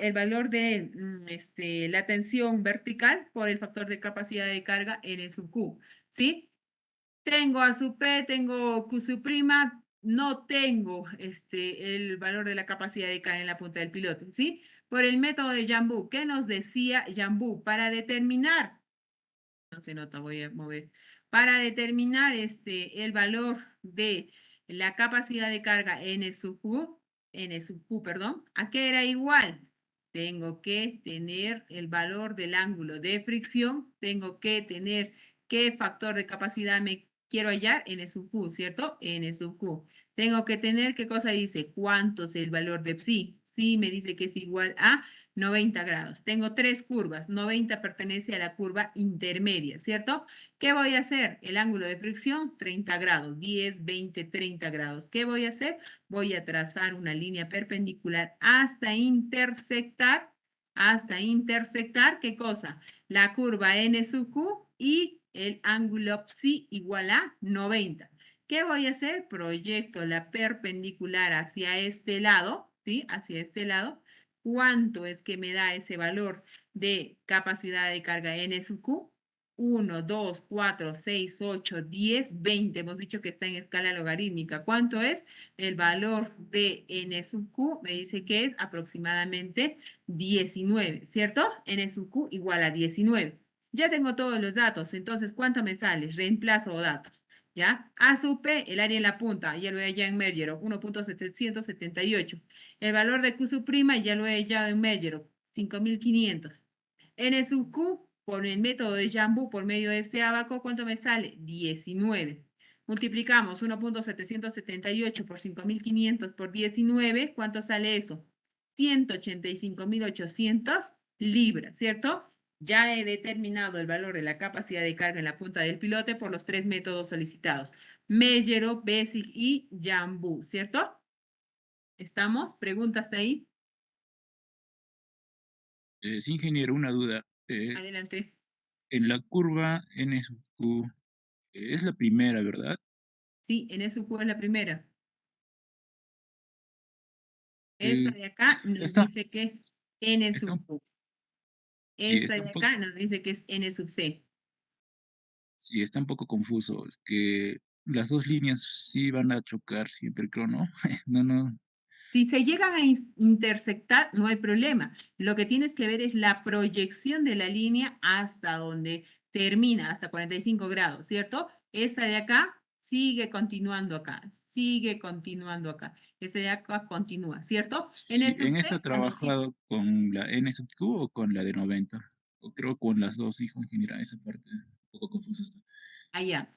el valor de la tensión vertical por el factor de capacidad de carga N sub Q, ¿sí? Tengo A sub P, tengo Q sub prima, no tengo el valor de la capacidad de carga en la punta del pilote, ¿sí? Por el método de Jambu, ¿qué nos decía Jambu? Para determinar, no se nota, voy a mover, para determinar el valor de la capacidad de carga N sub Q, perdón, ¿a qué era igual? Tengo que tener el valor del ángulo de fricción, tengo que tener qué factor de capacidad me quiero hallar, N sub Q, ¿cierto? N sub Q. Tengo que tener, ¿qué cosa dice? ¿Cuánto es el valor de psi? Psi me dice que es igual a 90 grados. Tengo tres curvas, 90 pertenece a la curva intermedia, ¿cierto? ¿Qué voy a hacer? El ángulo de fricción, 30 grados, 10, 20, 30 grados. ¿Qué voy a hacer? Voy a trazar una línea perpendicular hasta intersectar, ¿qué cosa? La curva N sub Q y el ángulo psi igual a 90. ¿Qué voy a hacer? Proyecto la perpendicular hacia este lado, ¿sí? Hacia este lado. ¿Cuánto es que me da ese valor de capacidad de carga N sub Q? 1, 2, 4, 6, 8, 10, 20. Hemos dicho que está en escala logarítmica. ¿Cuánto es? El valor de N sub Q me dice que es aproximadamente 19, ¿cierto? N sub Q igual a 19. Ya tengo todos los datos, entonces, ¿cuánto me sale? Reemplazo datos, ¿ya? A sub P, el área en la punta, ya lo he hallado en Mergerov, 1.778. El valor de Q sub prima ya lo he hallado en Mergerov, 5.500. N sub Q, por el método de Jambu, por medio de este abaco, ¿cuánto me sale? 19. Multiplicamos 1.778 por 5.500 por 19, ¿cuánto sale eso? 185.800 libras, ¿cierto? Ya he determinado el valor de la capacidad de carga en la punta del pilote por los tres métodos solicitados. Mejero, Basic y Jambu, ¿cierto? ¿Estamos? ¿Preguntas de ahí? Sí, ingeniero, una duda. Adelante. En la curva N sub Q, es la primera, ¿verdad? Sí, en eso es la primera. Esta Eh, de acá nos esta, dice que es N esta, sub Q. sí, Esta de acá nos dice que es N sub C. sí, está un poco confuso. Es que las dos líneas sí van a chocar siempre, creo, ¿no? No, no. Si se llegan a intersectar, no hay problema. Lo que tienes que ver es la proyección de la línea hasta donde termina, hasta 45 grados, ¿cierto? Esta de acá sigue continuando acá, sigue continuando acá. Esta de acá continúa, ¿cierto? En Sí, el sub en C, esta he cuando sí. trabajado con la N sub Q o con la de 90. O creo con las dos, hijo, ingeniero. Esa parte un poco confusa está. Allá.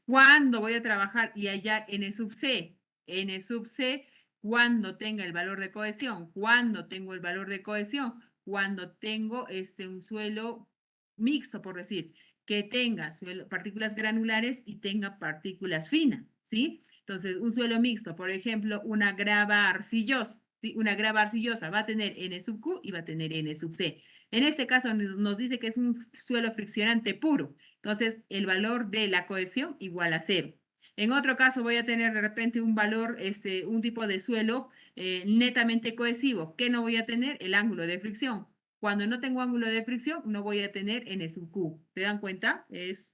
¿Cuándo voy a trabajar y hallar N sub C? N sub C, cuando tenga el valor de cohesión. ¿Cuándo tengo el valor de cohesión? Cuando tengo un suelo mixto, por decir, que tenga partículas granulares y tenga partículas finas, ¿sí? Entonces, un suelo mixto, por ejemplo, una grava arcillosa, ¿sí? Una grava arcillosa va a tener N sub Q y va a tener N sub C. En este caso nos dice que es un suelo friccionante puro. Entonces, el valor de la cohesión igual a cero. En otro caso voy a tener de repente un valor, un tipo de suelo netamente cohesivo. ¿Qué no voy a tener? El ángulo de fricción. Cuando no tengo ángulo de fricción, no voy a tener N sub Q. ¿Se dan cuenta? Es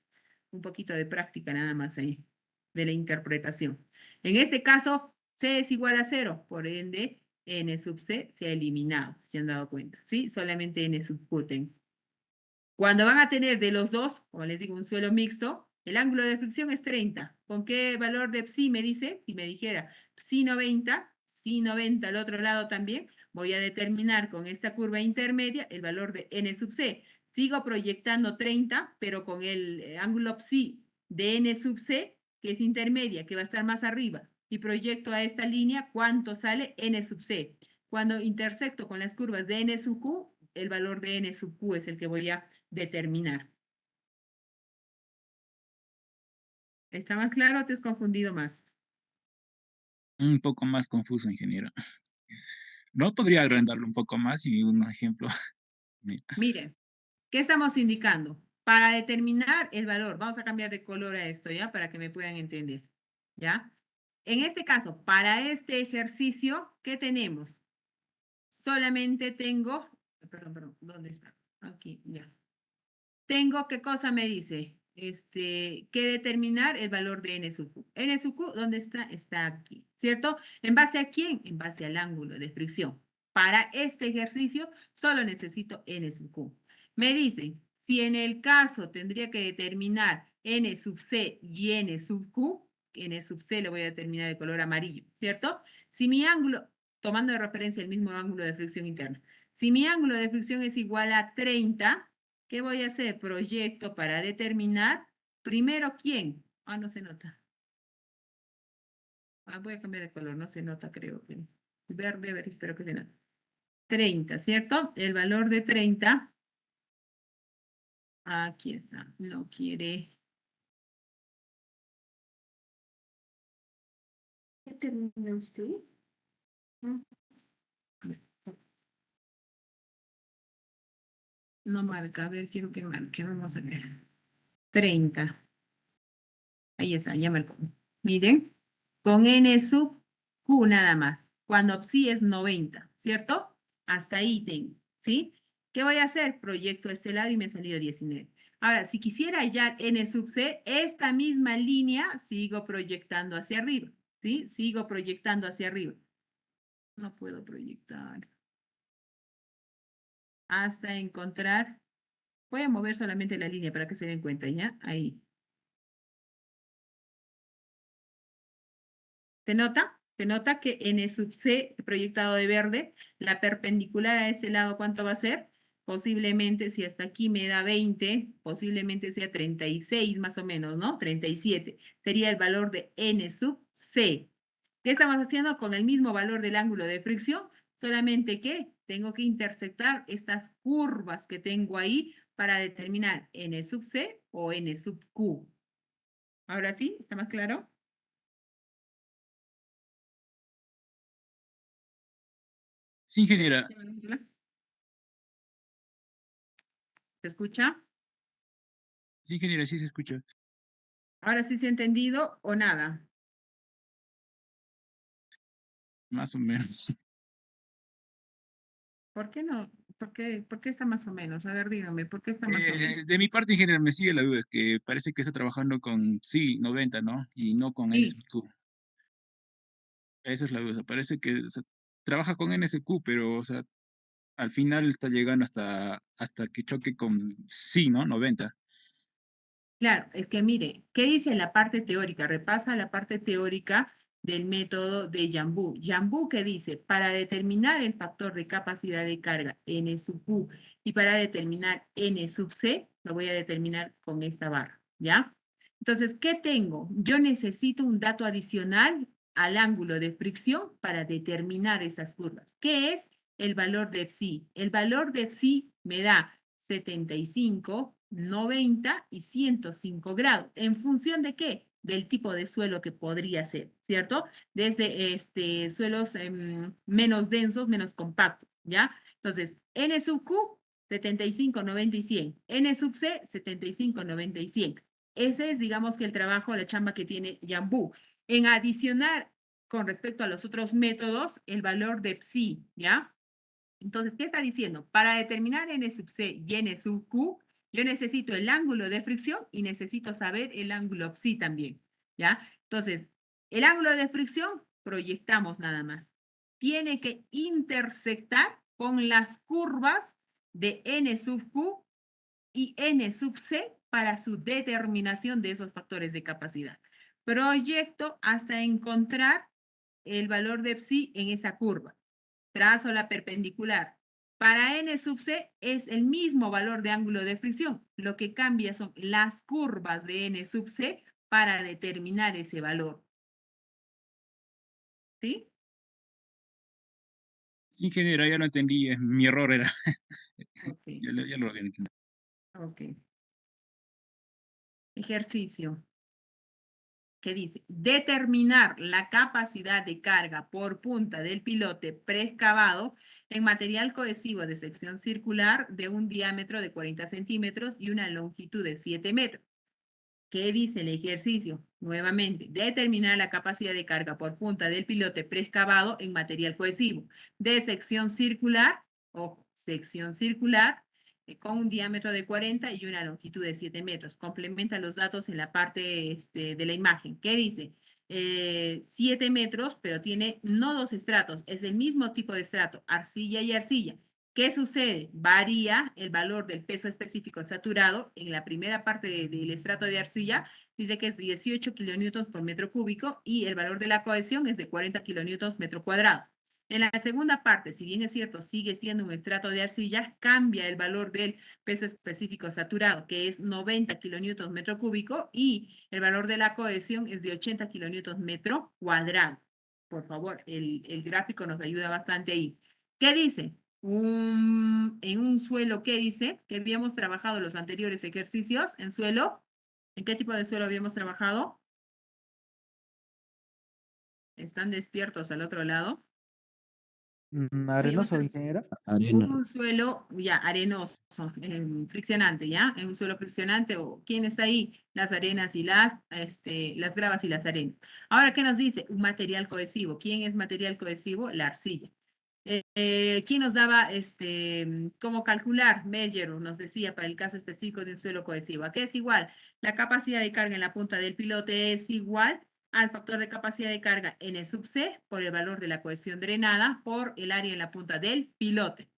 un poquito de práctica nada más ahí, de la interpretación. En este caso, C es igual a cero, por ende, N sub C se ha eliminado, ¿se han dado cuenta? ¿Sí? Solamente N sub Q tengo. Cuando van a tener de los dos, como les digo, un suelo mixto, el ángulo de fricción es 30. ¿Con qué valor de psi me dice? Si me dijera psi 90 al otro lado también, voy a determinar con esta curva intermedia el valor de n sub c. Sigo proyectando 30, pero con el ángulo psi de n sub c, que es intermedia, que va a estar más arriba, y proyecto a esta línea cuánto sale n sub c. Cuando intersecto con las curvas de n sub q, el valor de n sub q es el que voy a determinar. ¿Está más claro o te has confundido más? Un poco más confuso, ingeniero. ¿No podría agrandarlo un poco más y un ejemplo? Miren, ¿qué estamos indicando? Para determinar el valor, vamos a cambiar de color a esto, ¿ya? Para que me puedan entender, ¿ya? En este caso, para este ejercicio, ¿qué tenemos? solamente tengo, perdón, ¿dónde está? Aquí, ya. Tengo, ¿qué cosa me dice? Que determinar el valor de n sub q. N sub q, ¿dónde está? Está aquí, ¿cierto? ¿En base a quién? En base al ángulo de fricción. Para este ejercicio, solo necesito n sub q. Me dice, si en el caso tendría que determinar n sub c y n sub q, n sub c le voy a determinar de color amarillo, ¿cierto? Si mi ángulo, tomando de referencia el mismo ángulo de fricción interna, si mi ángulo de fricción es igual a 30, ¿qué voy a hacer? Proyecto para determinar. Primero, ¿quién? Ah, no se nota. Ah, voy a cambiar de color, no se nota, creo que. Verde, verde, espero que se note. 30, ¿cierto? El valor de 30. Aquí está. No quiere. ¿Qué termina usted? ¿Mm? No marca, a ver, quiero que marque, vamos a ver. 30. Ahí está, ya marcó. Miren, con n sub q nada más, cuando psi es 90, ¿cierto? Hasta ahí tengo, ¿sí? ¿Qué voy a hacer? Proyecto este lado y me ha salido 19. Ahora, si quisiera hallar n sub c, esta misma línea sigo proyectando hacia arriba, ¿sí? Sigo proyectando hacia arriba. No puedo proyectar. Hasta encontrar. Voy a mover solamente la línea para que se den cuenta, ¿ya? Ahí. ¿Se nota? Se nota que n sub c proyectado de verde, la perpendicular a ese lado, ¿cuánto va a ser? Posiblemente, si hasta aquí me da 20, posiblemente sea 36 más o menos, ¿no? 37. Sería el valor de n sub c. ¿Qué estamos haciendo? Con el mismo valor del ángulo de fricción, solamente que tengo que intersectar estas curvas que tengo ahí para determinar n sub c o n sub q. ¿Ahora sí? ¿Está más claro? Sí, ingeniera. ¿Se escucha? Sí, ingeniera, sí se escucha. Ahora sí se ha entendido o nada. Más o menos. ¿Por qué no? ¿Por qué está más o menos? A ver, dígame, ¿por qué está más o menos? De mi parte, ingeniera, me sigue la duda. Es que parece que está trabajando con sí 90, ¿no? Y no con Sí, NSQ. Esa es la duda. Parece que o sea, trabaja con NSQ, pero o sea, al final está llegando hasta que choque con sí, ¿no? 90. claro, es que mire, ¿qué dice la parte teórica? Repasa la parte teórica del método de Jambú. Jambú, ¿qué dice? Para determinar el factor de capacidad de carga N sub Q y para determinar N sub C, lo voy a determinar con esta barra, ¿ya? Entonces, ¿qué tengo? Yo necesito un dato adicional al ángulo de fricción para determinar esas curvas. ¿Qué es? El valor de psi. El valor de psi me da 75, 90 y 105 grados. ¿En función de qué? Del tipo de suelo que podría ser, ¿cierto? Desde suelos menos densos, menos compactos, ¿ya? Entonces, N sub Q, 75, 90 y 100. N sub C, 75, 90 y 100. Ese es, digamos, que el trabajo, la chamba que tiene Jambú. En adicionar, con respecto a los otros métodos, el valor de psi, ¿ya? Entonces, ¿qué está diciendo? Para determinar n sub c y n sub q, yo necesito el ángulo de fricción y necesito saber el ángulo psi también, ¿ya? Entonces, el ángulo de fricción proyectamos nada más. Tiene que intersectar con las curvas de n sub q y n sub c para su determinación de esos factores de capacidad. Proyecto hasta encontrar el valor de psi en esa curva. Trazo la perpendicular. Para n sub c es el mismo valor de ángulo de fricción. Lo que cambia son las curvas de n sub c para determinar ese valor. ¿Sí? Sí, ingeniera, ya lo entendí. Mi error era. Ok, Ya lo había entendido. ok. Ejercicio. ¿Qué dice? Determinar la capacidad de carga por punta del pilote preexcavado en material cohesivo de sección circular de un diámetro de 40 centímetros y una longitud de 7 metros. ¿Qué dice el ejercicio? Nuevamente, determinar la capacidad de carga por punta del pilote preexcavado en material cohesivo de sección circular, o sección circular, con un diámetro de 40 y una longitud de 7 metros. Complementa los datos en la parte de la imagen. ¿Qué dice? 7 metros, pero tiene no dos estratos, es del mismo tipo de estrato, arcilla y arcilla. ¿Qué sucede? Varía el valor del peso específico saturado. En la primera parte del estrato de arcilla dice que es 18 kilonewtons por metro cúbico y el valor de la cohesión es de 40 kilonewtons metro cuadrado. En la segunda parte, si bien es cierto, sigue siendo un estrato de arcilla, cambia el valor del peso específico saturado, que es 90 kilonewtons metro cúbico, y el valor de la cohesión es de 80 kilonewtons metro cuadrado. Por favor, el gráfico nos ayuda bastante ahí. ¿Qué dice? En un suelo, ¿qué dice? Que habíamos trabajado los anteriores ejercicios en suelo. ¿En qué tipo de suelo habíamos trabajado? ¿Están despiertos al otro lado? Habíamos Arenoso, ingeniera. Arena. un suelo ya arenoso, friccionante, ¿ya? En un suelo friccionante, o ¿quién está ahí? Las arenas y las gravas y las arenas. Ahora, ¿qué nos dice? Un material cohesivo. ¿Quién es material cohesivo? La arcilla. ¿Quién nos daba cómo calcular? Meyer nos decía para el caso específico de un suelo cohesivo. ¿A qué es igual? La capacidad de carga en la punta del pilote es igual al factor de capacidad de carga N sub C por el valor de la cohesión drenada por el área en la punta del pilote.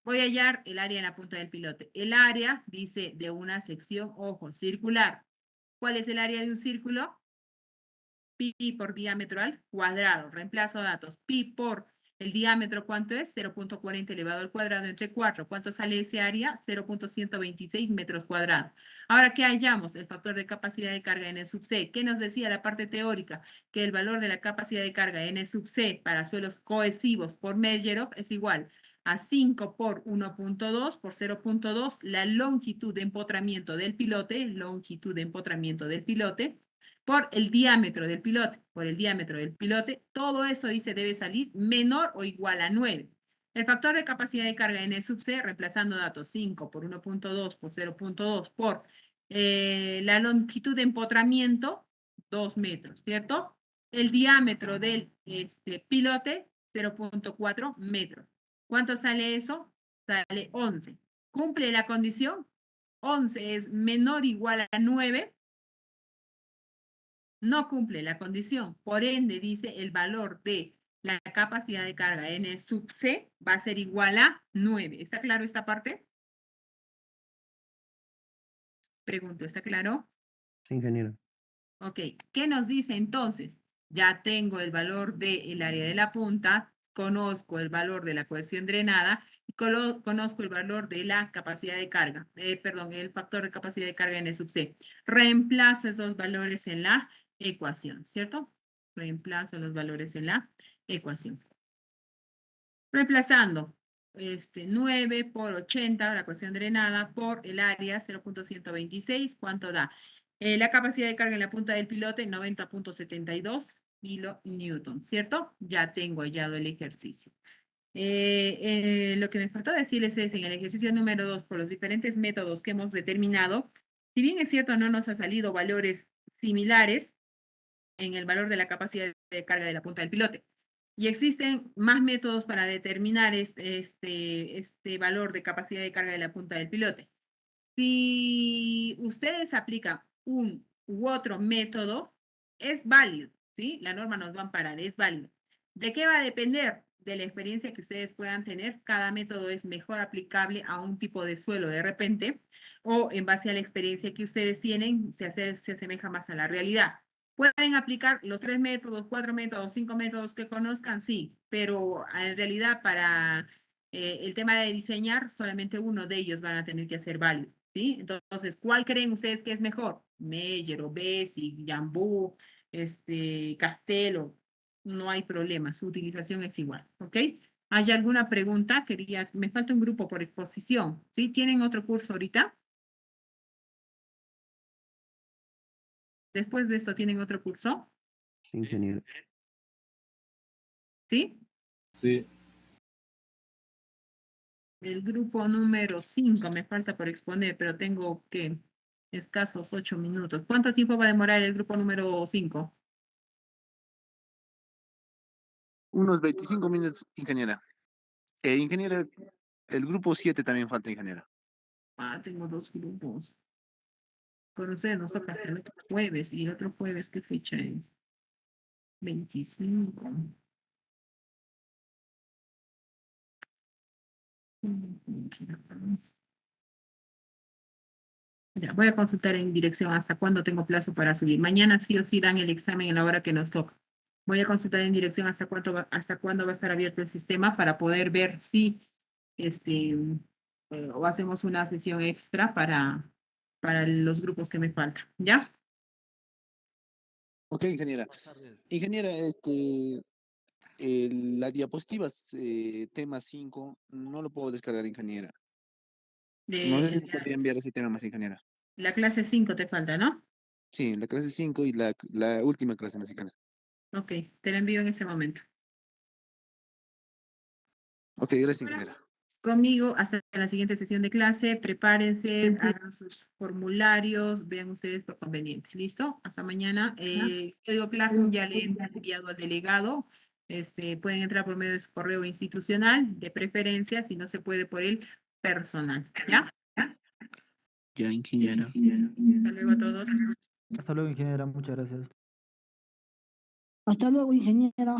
Voy a hallar el área en la punta del pilote. El área dice de una sección, ojo, circular. ¿Cuál es el área de un círculo? Pi por diámetro al cuadrado. Reemplazo datos. Pi por el diámetro, ¿cuánto es? 0.40 elevado al cuadrado entre 4. ¿Cuánto sale ese área? 0.126 metros cuadrados. Ahora, ¿qué hallamos? El factor de capacidad de carga N sub C. ¿Qué nos decía la parte teórica? Que el valor de la capacidad de carga N sub C para suelos cohesivos por Meyerow es igual a 5 por 1.2 por 0.2, la longitud de empotramiento del pilote, por el diámetro del pilote, todo eso dice debe salir menor o igual a 9. El factor de capacidad de carga N sub C, reemplazando datos 5 por 1.2 por 0.2 por la longitud de empotramiento, 2 metros, ¿cierto? El diámetro del pilote, 0.4 metros. ¿Cuánto sale eso? Sale 11. ¿Cumple la condición? 11 es menor o igual a 9. No cumple la condición. Por ende, dice el valor de la capacidad de carga N sub C va a ser igual a 9. ¿Está claro esta parte? Pregunto, ¿está claro? Sí, ingeniero. Ok, ¿qué nos dice entonces? Ya tengo el valor del área de la punta, conozco el valor de la cohesión drenada, y conozco el valor de la capacidad de carga, perdón, el factor de capacidad de carga N sub C. Reemplazo esos valores en la ecuación, ¿cierto? Reemplazo los valores en la ecuación. Reemplazando 9 por 80, la cohesión drenada, por el área 0.126, ¿cuánto da? La capacidad de carga en la punta del pilote, 90.72 kilonewton, ¿cierto? Ya tengo hallado el ejercicio. Lo que me faltó decirles es, en el ejercicio número 2, por los diferentes métodos que hemos determinado, si bien es cierto, no nos ha salido valores similares en el valor de la capacidad de carga de la punta del pilote. Y existen más métodos para determinar este valor de capacidad de carga de la punta del pilote. Si ustedes aplican un u otro método, es válido, ¿sí? La norma nos va a amparar, es válido. ¿De qué va a depender? De la experiencia que ustedes puedan tener. Cada método es mejor aplicable a un tipo de suelo de repente, o en base a la experiencia que ustedes tienen, se asemeja más a la realidad. ¿Pueden aplicar los 3 métodos, 4 métodos, 5 métodos que conozcan? Sí, pero en realidad para el tema de diseñar, solamente uno de ellos van a tener que ser válido, ¿sí? Entonces, ¿cuál creen ustedes que es mejor? Meyer, Basic, Jambu, Castelo, no hay problema, su utilización es igual, ¿ok? ¿Hay alguna pregunta? Me falta un grupo por exposición, ¿sí? ¿Tienen otro curso ahorita? Después de esto, ¿tienen otro curso? Sí, ingeniero. ¿Sí? Sí. El grupo número 5 me falta por exponer, pero tengo que Escasos 8 minutos. ¿Cuánto tiempo va a demorar el grupo número 5? Unos 25 minutos, ingeniera. Ingeniera, el grupo 7 también falta, ingeniera. Ah, tengo 2 grupos. Pero ustedes nos toca hasta el otro jueves. ¿Y el otro jueves qué fecha es? 25. Ya, voy a consultar en dirección hasta cuándo tengo plazo para subir. Mañana sí o sí dan el examen en la hora que nos toca. Voy a consultar en dirección hasta cuándo va a estar abierto el sistema para poder ver si o hacemos una sesión extra para los grupos que me faltan. ¿Ya? Ok, ingeniera. Ingeniera, la diapositiva tema 5 no lo puedo descargar, ingeniera. No sé si me podría enviar ese tema más, ingeniera. La clase 5 te falta, ¿no? Sí, la clase 5 y la última clase más, ingeniera. Ok, te la envío en ese momento. Ok, gracias, ingeniera. Conmigo hasta la siguiente sesión de clase. Prepárense, hagan sus formularios, vean ustedes por conveniente. ¿Listo? Hasta mañana. Código Classroom ya le he enviado al delegado. Pueden entrar por medio de su correo institucional, de preferencia, si no se puede por el personal. ¿Ya? Ya, ingeniera. Hasta luego a todos. Hasta luego, ingeniera. Muchas gracias. Hasta luego, ingeniera.